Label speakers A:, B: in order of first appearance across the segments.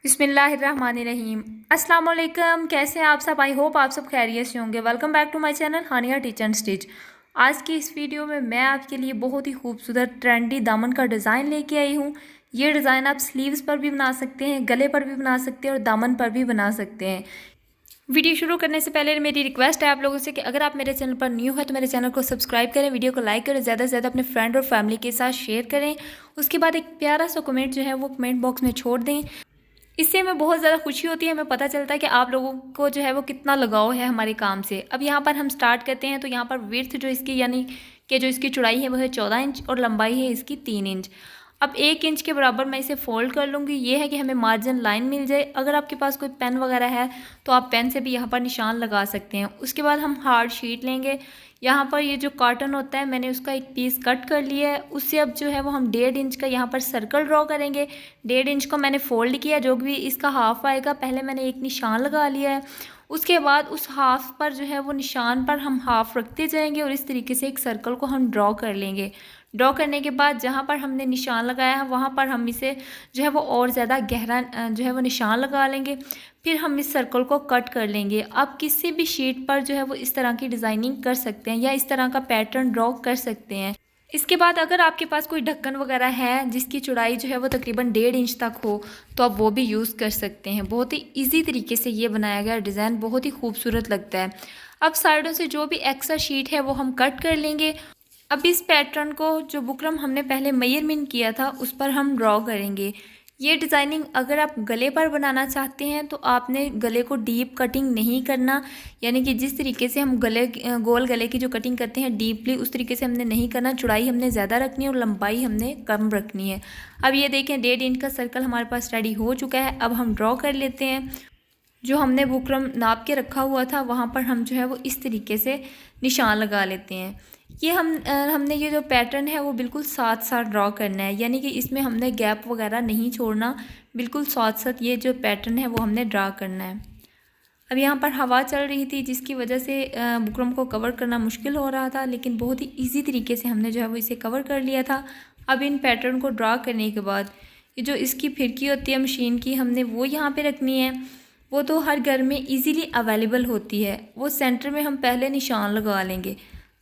A: बिस्मिल्लाहिर्रहमानिर्रहीम। अस्सलाम वालेकुम। कैसे हैं आप सब? आई होप आप सब खैरियत से होंगे। Welcome back to my channel Hania teach and stitch. आज की इस वीडियो में मैं आपके लिए बहुत ही खूबसूरत ट्रेंडी दामन का डिज़ाइन लेके आई हूँ। ये डिज़ाइन आप स्लीव्स पर भी बना सकते हैं, गले पर भी बना सकते हैं और दामन पर भी बना सकते हैं। वीडियो शुरू करने से पहले मेरी रिक्वेस्ट है आप लोगों से कि अगर आप मेरे चैनल पर न्यू है तो मेरे चैनल को सब्सक्राइब करें, वीडियो को लाइक करें, ज़्यादा से ज़्यादा अपने फ्रेंड और फैमिली के साथ शेयर करें। उसके बाद एक प्यारा सा कमेंट जो है वो कमेंट बॉक्स में छोड़ दें। इससे हमें बहुत ज़्यादा खुशी होती है, हमें पता चलता है कि आप लोगों को जो है वो कितना लगाव है हमारे काम से। अब यहाँ पर हम स्टार्ट करते हैं। तो यहाँ पर विड्थ जो इसकी यानी कि जो इसकी चौड़ाई है वो है 14 इंच और लंबाई है इसकी 3 इंच। अब 1 इंच के बराबर मैं इसे फोल्ड कर लूँगी। ये है कि हमें मार्जिन लाइन मिल जाए। अगर आपके पास कोई पेन वगैरह है तो आप पेन से भी यहाँ पर निशान लगा सकते हैं। उसके बाद हम हार्ड शीट लेंगे। यहाँ पर ये जो कॉटन होता है मैंने उसका एक पीस कट कर लिया है। उससे अब जो है वो हम 1.5 इंच का यहाँ पर सर्कल ड्रॉ करेंगे। 1.5 इंच को मैंने फोल्ड किया, जो भी इसका हाफ आएगा पहले मैंने एक निशान लगा लिया है। उसके बाद उस हाफ पर जो है वो निशान पर हम हाफ रखते जाएंगे और इस तरीके से एक सर्कल को हम ड्रॉ कर लेंगे। ड्रॉ करने के बाद जहाँ पर हमने निशान लगाया है वहाँ पर हम इसे जो है वो और ज़्यादा गहरा जो है वो निशान लगा लेंगे। फिर हम इस सर्कल को कट कर लेंगे। आप किसी भी शीट पर जो है वो इस तरह की डिज़ाइनिंग कर सकते हैं या इस तरह का पैटर्न ड्रॉ कर सकते हैं। इसके बाद अगर आपके पास कोई ढक्कन वगैरह है जिसकी चौड़ाई जो है वो तकरीबन 1.5 इंच तक हो तो आप वो भी यूज़ कर सकते हैं। बहुत ही इजी तरीके से ये बनाया गया डिज़ाइन बहुत ही खूबसूरत लगता है। अब साइडों से जो भी एक्स्ट्रा शीट है वो हम कट कर लेंगे। अब इस पैटर्न को जो बुकरम हमने पहले मेजरमेंट किया था उस पर हम ड्रॉ करेंगे। ये डिज़ाइनिंग अगर आप गले पर बनाना चाहते हैं तो आपने गले को डीप कटिंग नहीं करना, यानी कि जिस तरीके से हम गोल गले की जो कटिंग करते हैं डीपली उस तरीके से हमने नहीं करना। चौड़ाई हमने ज़्यादा रखनी है और लंबाई हमने कम रखनी है। अब ये देखें 1.5 इंच का सर्कल हमारे पास रेडी हो चुका है। अब हम ड्रॉ कर लेते हैं। जो हमने बुकरम नाप के रखा हुआ था वहाँ पर हम जो है वो इस तरीके से निशान लगा लेते हैं। ये हमने ये जो पैटर्न है वो बिल्कुल साथ साथ ड्रॉ करना है, यानी कि इसमें हमने गैप वगैरह नहीं छोड़ना, बिल्कुल साथ साथ ये जो पैटर्न है वो हमने ड्रॉ करना है। अब यहाँ पर हवा चल रही थी जिसकी वजह से बुकरम को कवर करना मुश्किल हो रहा था, लेकिन बहुत ही ईजी तरीके से हमने जो है वो इसे कवर कर लिया था। अब इन पैटर्न को ड्रॉ करने के बाद ये जो इसकी फिरकी होती है मशीन की हमने वो यहाँ पर रखनी है। वो तो हर घर में ईजीली अवेलेबल होती है। वो सेंटर में हम पहले निशान लगा लेंगे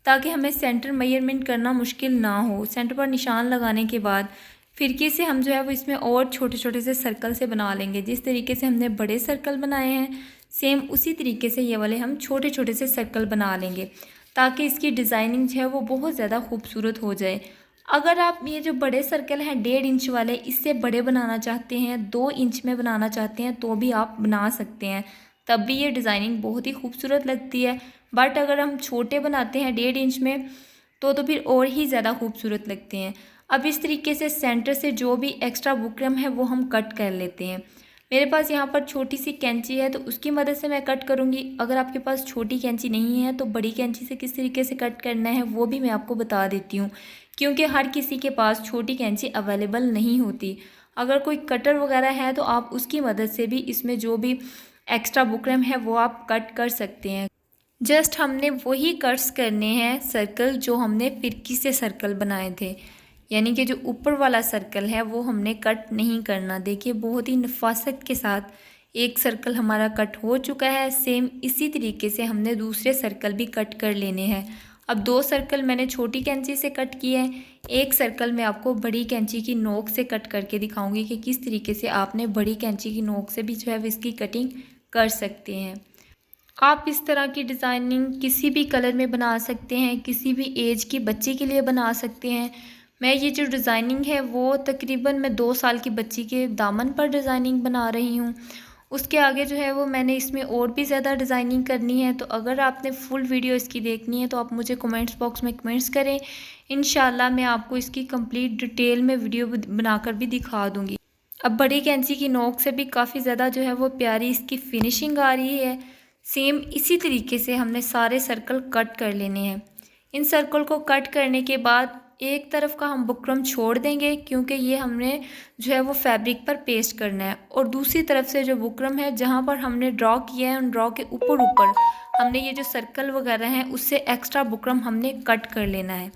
A: ताकि हमें सेंटर मेजरमेंट करना मुश्किल ना हो। सेंटर पर निशान लगाने के बाद फिरकी से हम जो है वो इसमें और छोटे छोटे से सर्कल से बना लेंगे। जिस तरीके से हमने बड़े सर्कल बनाए हैं सेम उसी तरीके से ये वाले हम छोटे छोटे से सर्कल बना लेंगे ताकि इसकी डिज़ाइनिंग जो है वो बहुत ज़्यादा खूबसूरत हो जाए। अगर आप ये जो बड़े सर्कल हैं 1.5 इंच वाले इससे बड़े बनाना चाहते हैं, 2 इंच में बनाना चाहते हैं तो भी आप बना सकते हैं, तब भी ये डिज़ाइनिंग बहुत ही खूबसूरत लगती है। बट अगर हम छोटे बनाते हैं 1.5 इंच में तो फिर और ही ज़्यादा खूबसूरत लगते हैं। अब इस तरीके से सेंटर से जो भी एक्स्ट्रा बुकरम है वो हम कट कर लेते हैं। मेरे पास यहाँ पर छोटी सी कैंची है तो उसकी मदद से मैं कट करूँगी। अगर आपके पास छोटी कैंची नहीं है तो बड़ी कैंची से किस तरीके से कट करना है वो भी मैं आपको बता देती हूँ, क्योंकि हर किसी के पास छोटी कैंची अवेलेबल नहीं होती। अगर कोई कटर वगैरह है तो आप उसकी मदद से भी इसमें जो भी एक्स्ट्रा बुकरम है वो आप कट कर सकते हैं। जस्ट हमने वही कट्स करने हैं सर्कल जो हमने फिरकी से सर्कल बनाए थे, यानी कि जो ऊपर वाला सर्कल है वो हमने कट नहीं करना। देखिए बहुत ही नफासत के साथ एक सर्कल हमारा कट हो चुका है। सेम इसी तरीके से हमने दूसरे सर्कल भी कट कर लेने हैं। अब 2 सर्कल मैंने छोटी कैंची से कट किए हैं, एक सर्कल मैं आपको बड़ी कैंची की नोक से कट करके दिखाऊंगी कि किस तरीके से आपने बड़ी कैंची की नोक से भी जो है इसकी कटिंग कर सकते हैं। आप इस तरह की डिज़ाइनिंग किसी भी कलर में बना सकते हैं, किसी भी एज की बच्ची के लिए बना सकते हैं। मैं ये जो डिज़ाइनिंग है वो तकरीबन मैं 2 साल की बच्ची के दामन पर डिज़ाइनिंग बना रही हूँ। उसके आगे जो है वो मैंने इसमें और भी ज़्यादा डिज़ाइनिंग करनी है। तो अगर आपने फुल वीडियो इसकी देखनी है तो आप मुझे कमेंट्स बॉक्स में कमेंट्स करें। इंशाल्लाह मैं आपको इसकी कंप्लीट डिटेल में वीडियो बनाकर भी दिखा दूँगी। अब बड़ी कैंची की नोक से भी काफ़ी ज़्यादा जो है वो प्यारी इसकी फिनिशिंग आ रही है। सेम इसी तरीके से हमने सारे सर्कल कट कर लेने हैं। इन सर्कल को कट करने के बाद एक तरफ का हम बुकरम छोड़ देंगे क्योंकि ये हमने जो है वो फैब्रिक पर पेस्ट करना है, और दूसरी तरफ से जो बुकरम है जहाँ पर हमने ड्रॉ किया है उन ड्रॉ के ऊपर हमने ये जो सर्कल वगैरह हैं उससे एक्स्ट्रा बुकरम हमने कट कर लेना है।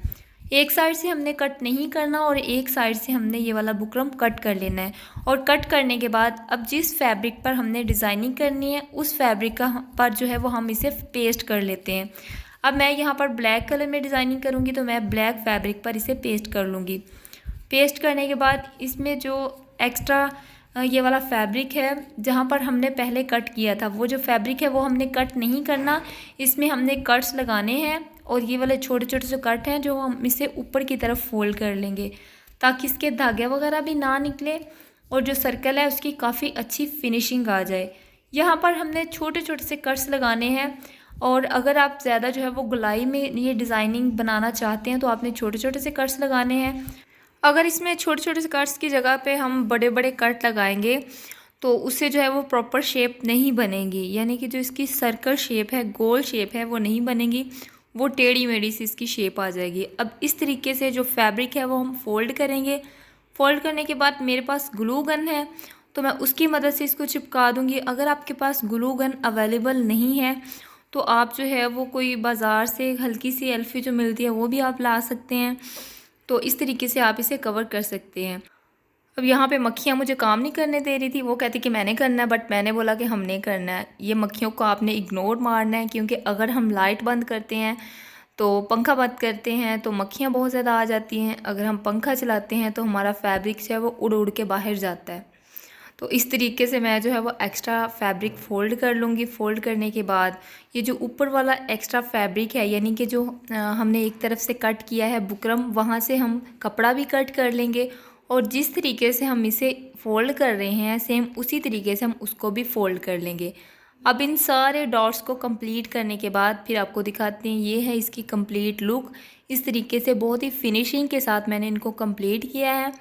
A: एक साइड से हमने कट नहीं करना और एक साइड से हमने ये वाला बुकरम कट कर लेना है। और कट करने के बाद अब जिस फैब्रिक पर हमने डिज़ाइनिंग करनी है उस फैब्रिक का पर जो है वो हम इसे पेस्ट कर लेते हैं। अब मैं यहाँ पर ब्लैक कलर में डिज़ाइनिंग करूँगी तो मैं ब्लैक फैब्रिक पर इसे पेस्ट कर लूँगी। पेस्ट करने के बाद इसमें जो एक्स्ट्रा ये वाला फैब्रिक है जहाँ पर हमने पहले कट किया था, वो जो फैब्रिक है वो हमने कट नहीं करना, इसमें हमने कट्स लगाने हैं। और ये वाले छोटे छोटे जो कट हैं जो हम इसे ऊपर की तरफ फोल्ड कर लेंगे ताकि इसके धागे वगैरह भी ना निकले और जो सर्कल है उसकी काफ़ी अच्छी फिनिशिंग आ जाए। यहाँ पर हमने छोटे छोटे से कट्स लगाने हैं। और अगर आप ज़्यादा जो है वो गोलाई में ये डिज़ाइनिंग बनाना चाहते हैं तो आपने छोटे छोटे से कट्स लगाने हैं। अगर इसमें छोटे छोटे से कट्स की जगह पे हम बड़े बड़े कट लगाएंगे तो उससे जो है वो प्रॉपर शेप नहीं बनेगी, यानी कि जो इसकी सर्कल शेप है, गोल शेप है, वो नहीं बनेगी, वो टेढ़ी मेढ़ी सी इसकी शेप आ जाएगी। अब इस तरीके से जो फैब्रिक है वो हम फोल्ड करेंगे। फोल्ड करने के बाद मेरे पास ग्लू गन है तो मैं उसकी मदद से इसको चिपका दूंगी। अगर आपके पास ग्लू गन अवेलेबल नहीं है तो आप जो है वो कोई बाज़ार से हल्की सी एल्फी जो मिलती है वो भी आप ला सकते हैं। तो इस तरीके से आप इसे कवर कर सकते हैं। अब यहाँ पे मक्खियाँ मुझे काम नहीं करने दे रही थी, वो कहती कि मैंने करना है, बट मैंने बोला कि हमने करना है। ये मक्खियों को आपने इग्नोर मारना है क्योंकि अगर हम लाइट बंद करते हैं तो पंखा बंद करते हैं तो मक्खियाँ बहुत ज़्यादा आ जाती हैं। अगर हम पंखा चलाते हैं तो हमारा फैब्रिक जो है वो उड़ उड़ के बाहर जाता है। तो इस तरीके से मैं जो है वो एक्स्ट्रा फैब्रिक फ़ोल्ड कर लूँगी। फ़ोल्ड करने के बाद ये जो ऊपर वाला एक्स्ट्रा फैब्रिक है, यानी कि जो हमने एक तरफ से कट किया है बुकरम, वहाँ से हम कपड़ा भी कट कर लेंगे और जिस तरीके से हम इसे फ़ोल्ड कर रहे हैं सेम उसी तरीके से हम उसको भी फ़ोल्ड कर लेंगे। अब इन सारे डॉट्स को कंप्लीट करने के बाद फिर आपको दिखाते हैं, ये है इसकी कंप्लीट लुक। इस तरीके से बहुत ही फिनिशिंग के साथ मैंने इनको कंप्लीट किया है।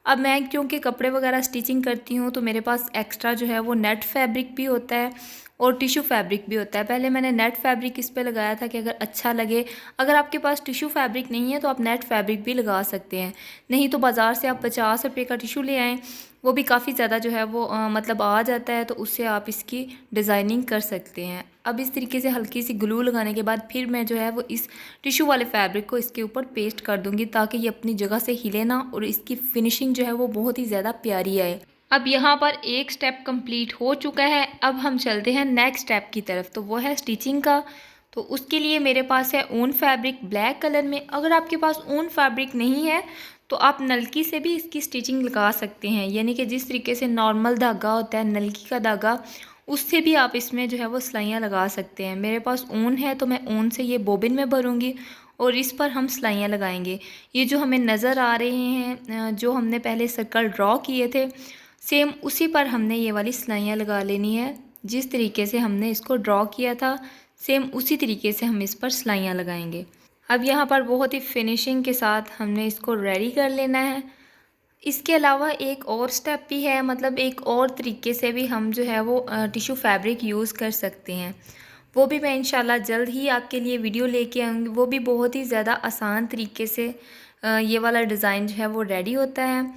A: अब मैं क्योंकि कपड़े वगैरह स्टिचिंग करती हूँ तो मेरे पास एक्स्ट्रा जो है वो नेट फैब्रिक भी होता है और टिश्यू फैब्रिक भी होता है। पहले मैंने नेट फैब्रिक इस पे लगाया था कि अगर अच्छा लगे। अगर आपके पास टिश्यू फैब्रिक नहीं है तो आप नेट फैब्रिक भी लगा सकते हैं, नहीं तो बाज़ार से आप 50 रुपये का टिश्यू ले आएँ, वो भी काफ़ी ज़्यादा जो है वो मतलब आ जाता है, तो उससे आप इसकी डिज़ाइनिंग कर सकते हैं। अब इस तरीके से हल्की सी ग्लू लगाने के बाद फिर मैं जो है वो इस टिश्यू वाले फैब्रिक को इसके ऊपर पेस्ट कर दूंगी ताकि ये अपनी जगह से हिले ना और इसकी फिनिशिंग जो है वो बहुत ही ज़्यादा प्यारी आए। अब यहाँ पर एक स्टेप कंप्लीट हो चुका है। अब हम चलते हैं नेक्स्ट स्टेप की तरफ, तो वो है स्टिचिंग का। तो उसके लिए मेरे पास है ऊन फैब्रिक ब्लैक कलर में। अगर आपके पास ऊन फैब्रिक नहीं है तो आप नलकी से भी इसकी स्टिचिंग लगा सकते हैं, यानी कि जिस तरीके से नॉर्मल धागा होता है नलकी का धागा, उससे भी आप इसमें जो है वो सिलाइयाँ लगा सकते हैं। मेरे पास ऊन है तो मैं ऊन से ये बोबिन में भरूँगी और इस पर हम सिलाइयाँ लगाएंगे। ये जो हमें नज़र आ रहे हैं जो हमने पहले सर्कल ड्रॉ किए थे सेम उसी पर हमने ये वाली सिलाइयाँ लगा लेनी है। जिस तरीके से हमने इसको ड्रॉ किया था सेम उसी तरीके से हम इस पर सिलाइयाँ लगाएंगे। अब यहाँ पर बहुत ही फिनिशिंग के साथ हमने इसको रेडी कर लेना है। इसके अलावा एक और स्टेप भी है, मतलब एक और तरीके से भी हम जो है वो टिश्यू फैब्रिक यूज़ कर सकते हैं। वो भी मैं इंशाल्लाह जल्द ही आपके लिए वीडियो लेके आऊँगी। वो भी बहुत ही ज़्यादा आसान तरीके से ये वाला डिज़ाइन जो है वो रेडी होता है।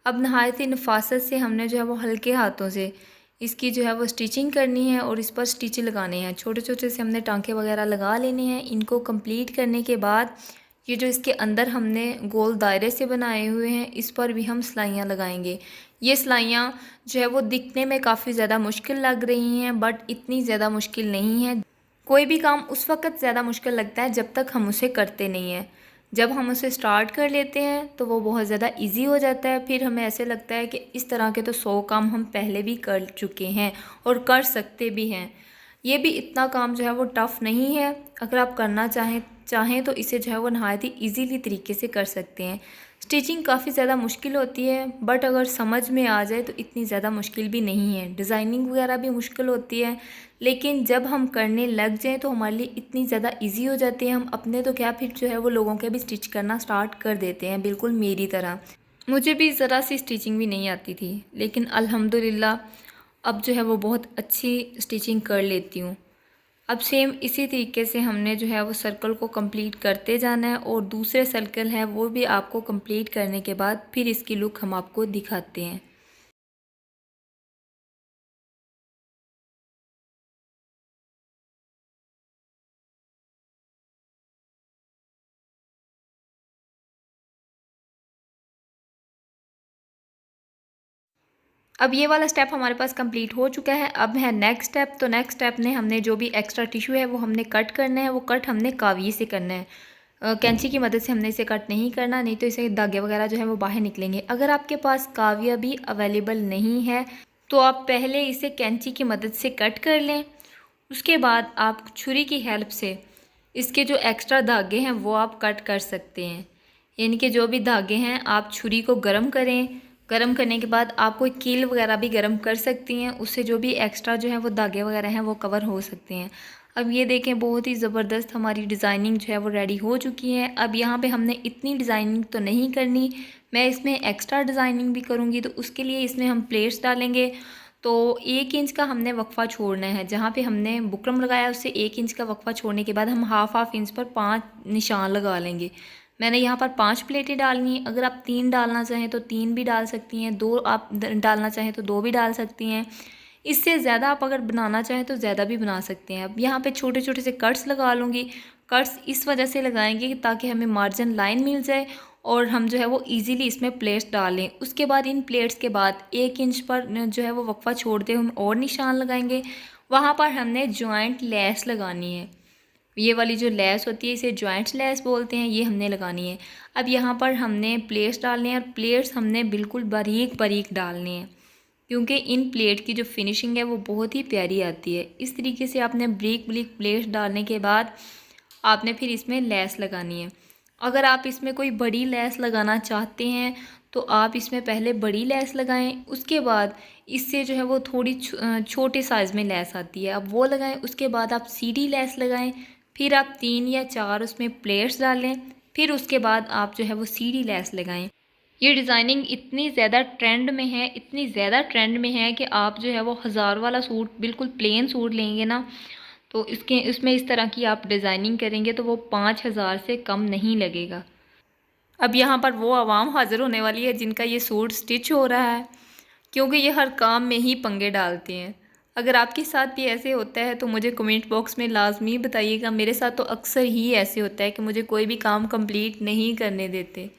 A: अब नहायत ही नफासत से हमने जो है वो हल्के हाथों से इसकी जो है वो स्टिचिंग करनी है और इस पर स्टिच लगाने हैं। छोटे छोटे से हमने टांके वगैरह लगा लेने हैं। इनको कंप्लीट करने के बाद ये जो इसके अंदर हमने गोल दायरे से बनाए हुए हैं इस पर भी हम सिलाइयाँ लगाएंगे। ये सिलाइयाँ जो है वो दिखने में काफ़ी ज़्यादा मुश्किल लग रही हैं बट इतनी ज़्यादा मुश्किल नहीं है। कोई भी काम उस वक़्त ज़्यादा मुश्किल लगता है जब तक हम उसे करते नहीं हैं। जब हम उसे स्टार्ट कर लेते हैं तो वो बहुत ज़्यादा इजी हो जाता है। फिर हमें ऐसे लगता है कि इस तरह के तो 100 काम हम पहले भी कर चुके हैं और कर सकते भी हैं। ये भी इतना काम जो है वो टफ़ नहीं है। अगर आप करना चाहें तो इसे जो है वो नहायत ही ईज़िली तरीके से कर सकते हैं। स्टिचिंग काफ़ी ज़्यादा मुश्किल होती है बट अगर समझ में आ जाए तो इतनी ज़्यादा मुश्किल भी नहीं है। डिज़ाइनिंग वगैरह भी मुश्किल होती है लेकिन जब हम करने लग जाएं तो हमारे लिए इतनी ज़्यादा इजी हो जाती है। हम अपने तो क्या फिर जो है वो लोगों के भी स्टिच करना स्टार्ट कर देते हैं, बिल्कुल मेरी तरह। मुझे भी ज़रा सी स्टिचिंग भी नहीं आती थी लेकिन अल्हम्दुलिल्लाह अब जो है वो बहुत अच्छी स्टिचिंग कर लेती हूँ। अब सेम इसी तरीके से हमने जो है वो सर्कल को कंप्लीट करते जाना है और दूसरे सर्कल है वो भी आपको कंप्लीट करने के बाद फिर इसकी लुक हम आपको दिखाते हैं। अब ये वाला स्टेप हमारे पास कंप्लीट हो चुका है। अब है नेक्स्ट स्टेप। तो नेक्स्ट स्टेप में हमने जो भी एक्स्ट्रा टिश्यू है वो हमने कट करना है। वो कट हमने कावी से करना है, कैंची की मदद से हमने इसे कट नहीं करना, नहीं तो इसे धागे वगैरह जो है वो बाहर निकलेंगे। अगर आपके पास काविया भी अवेलेबल नहीं है तो आप पहले इसे कैंची की मदद से कट कर लें। उसके बाद आप छुरी की हेल्प से इसके जो एक्स्ट्रा धागे हैं वो आप कट कर सकते हैं। यानी कि जो भी धागे हैं आप छुरी को गर्म करें। गर्म करने के बाद आप कोई कील वगैरह भी गर्म कर सकती हैं, उससे जो भी एक्स्ट्रा जो है वो धागे वगैरह हैं वो कवर हो सकते हैं। अब ये देखें, बहुत ही ज़बरदस्त हमारी डिज़ाइनिंग जो है वो रेडी हो चुकी है। अब यहाँ पे हमने इतनी डिज़ाइनिंग तो नहीं करनी, मैं इसमें एक्स्ट्रा डिज़ाइनिंग भी करूँगी। तो उसके लिए इसमें हम प्लेट्स डालेंगे। तो 1 इंच का हमने वक्फ़ा छोड़ना है। जहाँ पे हमने बुकरम लगाया उससे 1 इंच का वक्फ़ा छोड़ने के बाद हम हाफ इंच पर 5 निशान लगा लेंगे। मैंने यहाँ पर 5 प्लेटें डालनी है। अगर आप 3 डालना चाहें तो 3 भी डाल सकती हैं, 2 आप डालना चाहें तो 2 भी डाल सकती हैं। इससे ज़्यादा आप अगर बनाना चाहें तो ज़्यादा भी बना सकते हैं। अब यहाँ पे छोटे छोटे से कट्स लगा लूँगी। कट्स इस वजह से लगाएंगे ताकि हमें मार्जिन लाइन मिल जाए और हम जो है वो इजीली इसमें प्लेट्स डालें। उसके बाद इन प्लेट्स के बाद 1 इंच पर जो है वो वक्फ़ा छोड़ते हम और निशान लगाएंगे। वहाँ पर हमने जॉइंट लेस लगानी है। ये वाली जो लेस होती है इसे जॉइंट लेस बोलते हैं, ये हमने लगानी है। अब यहाँ पर हमने प्लेट्स डालने हैं और प्लेट्स हमने बिल्कुल बारीक बारीक डालने हैं, क्योंकि इन प्लेट की जो फिनिशिंग है वो बहुत ही प्यारी आती है। इस तरीके से आपने बारीक बारीक प्लेट्स डालने के बाद आपने फिर इसमें लेस लगानी है। अगर आप इसमें कोई बड़ी लेस लगाना चाहते हैं तो आप इसमें पहले बड़ी लेस लगाएं, उसके बाद इससे जो है वो थोड़ी छोटे साइज़ में लेस आती है, अब वो लगाएं। उसके बाद आप सीधी लेस लगाएं, फिर आप 3 या 4 उसमें प्लेट्स डालें, फिर उसके बाद आप जो है वो सीधी लेस लगाएं। ये डिज़ाइनिंग इतनी ज़्यादा ट्रेंड में है, इतनी ज़्यादा ट्रेंड में है कि आप जो है वो 1000 वाला सूट, बिल्कुल प्लेन सूट लेंगे ना तो इसमें इस तरह की आप डिज़ाइनिंग करेंगे तो वो 5000 से कम नहीं लगेगा। अब यहाँ पर वो आवाम हाज़िर होने वाली है जिनका ये सूट स्टिच हो रहा है, क्योंकि ये हर काम में ही पंगे डालते हैं। अगर आपके साथ भी ऐसे होता है तो मुझे कमेंट बॉक्स में लाजमी बताइएगा। मेरे साथ तो अक्सर ही ऐसे होता है कि मुझे कोई भी काम कंप्लीट नहीं करने देते।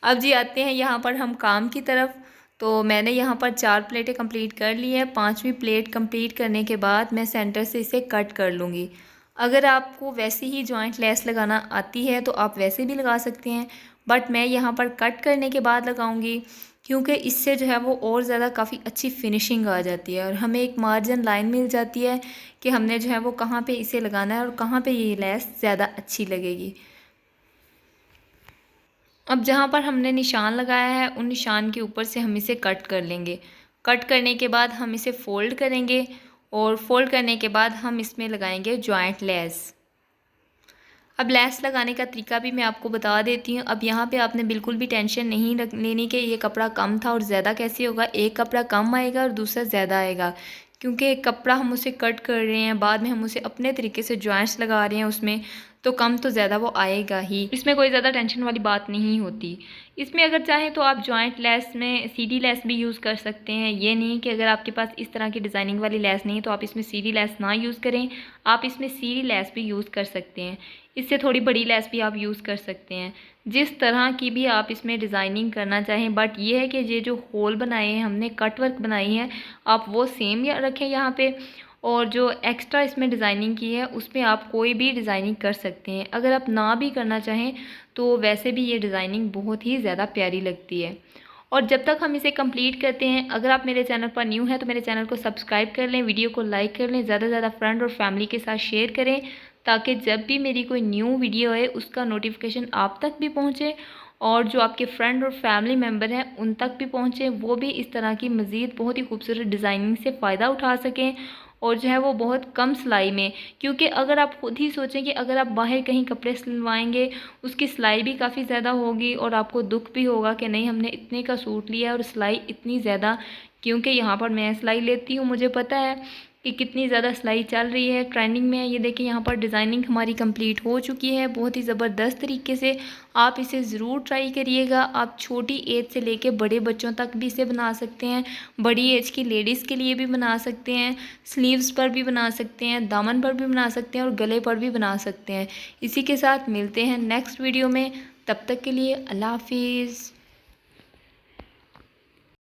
A: अब जी आते हैं यहाँ पर हम काम की तरफ। तो मैंने यहाँ पर 4 प्लेटें कंप्लीट कर ली है। 5वीं प्लेट कंप्लीट करने के बाद मैं सेंटर से इसे कट कर लूँगी। अगर आपको वैसे ही जॉइंट लेस लगाना आती है तो आप वैसे भी लगा सकते हैं, बट मैं यहाँ पर कट करने के बाद लगाऊंगी, क्योंकि इससे जो है वो और ज़्यादा काफ़ी अच्छी फिनिशिंग आ जाती है और हमें एक मार्जिन लाइन मिल जाती है कि हमने जो है वो कहाँ पे इसे लगाना है और कहाँ पे ये लेस ज़्यादा अच्छी लगेगी। अब जहाँ पर हमने निशान लगाया है उन निशान के ऊपर से हम इसे कट कर लेंगे। कट करने के बाद हम इसे फ़ोल्ड करेंगे और फोल्ड करने के बाद हम इसमें लगाएंगे जॉइंट लेस। अब लेस लगाने का तरीका भी मैं आपको बता देती हूँ। अब यहाँ पे आपने बिल्कुल भी टेंशन नहीं लेनी कि ये कपड़ा कम था और ज़्यादा कैसे होगा। एक कपड़ा कम आएगा और दूसरा ज़्यादा आएगा, क्योंकि एक कपड़ा हम उसे कट कर रहे हैं, बाद में हम उसे अपने तरीके से जॉइंट्स लगा रहे हैं उसमें, तो कम तो ज़्यादा वो आएगा ही। इसमें कोई ज़्यादा टेंशन वाली बात नहीं होती। इसमें अगर चाहें तो आप जॉइंट लेस में सीधी लेस भी यूज़ कर सकते हैं। ये नहीं कि अगर आपके पास इस तरह की डिज़ाइनिंग वाली लेस नहीं है तो आप इसमें सीधी लेस ना यूज़ करें, आप इसमें सीधी लेस भी यूज़ कर सकते हैं। इससे थोड़ी बड़ी लेस भी आप यूज़ कर सकते हैं, जिस तरह की भी आप इसमें डिज़ाइनिंग करना चाहें। बट ये है कि ये जो होल बनाए हैं हमने, कट वर्क बनाई है, आप वो सेम रखें यहाँ पे, और जो एक्स्ट्रा इसमें डिज़ाइनिंग की है उसमें आप कोई भी डिज़ाइनिंग कर सकते हैं। अगर आप ना भी करना चाहें तो वैसे भी ये डिज़ाइनिंग बहुत ही ज़्यादा प्यारी लगती है। और जब तक हम इसे कंप्लीट करते हैं, अगर आप मेरे चैनल पर न्यू हैं तो मेरे चैनल को सब्सक्राइब कर लें, वीडियो को लाइक कर लें, ज़्यादा से ज़्यादा फ्रेंड और फैमिली के साथ शेयर करें, ताकि जब भी मेरी कोई न्यू वीडियो है उसका नोटिफिकेशन आप तक भी पहुँचे और जो आपके फ्रेंड और फैमिली मेम्बर हैं उन तक भी पहुँचे, वो भी इस तरह की मज़ीद बहुत ही खूबसूरत डिज़ाइनिंग से फ़ायदा उठा सकें और जो है वो बहुत कम सिलाई में। क्योंकि अगर आप खुद ही सोचें कि अगर आप बाहर कहीं कपड़े सिलवाएंगे उसकी सिलाई भी काफ़ी ज़्यादा होगी और आपको दुख भी होगा कि नहीं हमने इतने का सूट लिया और सिलाई इतनी ज़्यादा। क्योंकि यहाँ पर मैं सिलाई लेती हूँ, मुझे पता है कि कितनी ज़्यादा सिलाई चल रही है, ट्रेंडिंग में है। ये देखिए यहाँ पर डिज़ाइनिंग हमारी कंप्लीट हो चुकी है बहुत ही ज़बरदस्त तरीके से। आप इसे ज़रूर ट्राई करिएगा। आप छोटी एज से लेके बड़े बच्चों तक भी इसे बना सकते हैं, बड़ी एज की लेडीज़ के लिए भी बना सकते हैं, स्लीव्स पर भी बना सकते हैं, दामन पर भी बना सकते हैं और गले पर भी बना सकते हैं। इसी के साथ मिलते हैं नेक्स्ट वीडियो में, तब तक के लिए अल्लाह हाफिज़।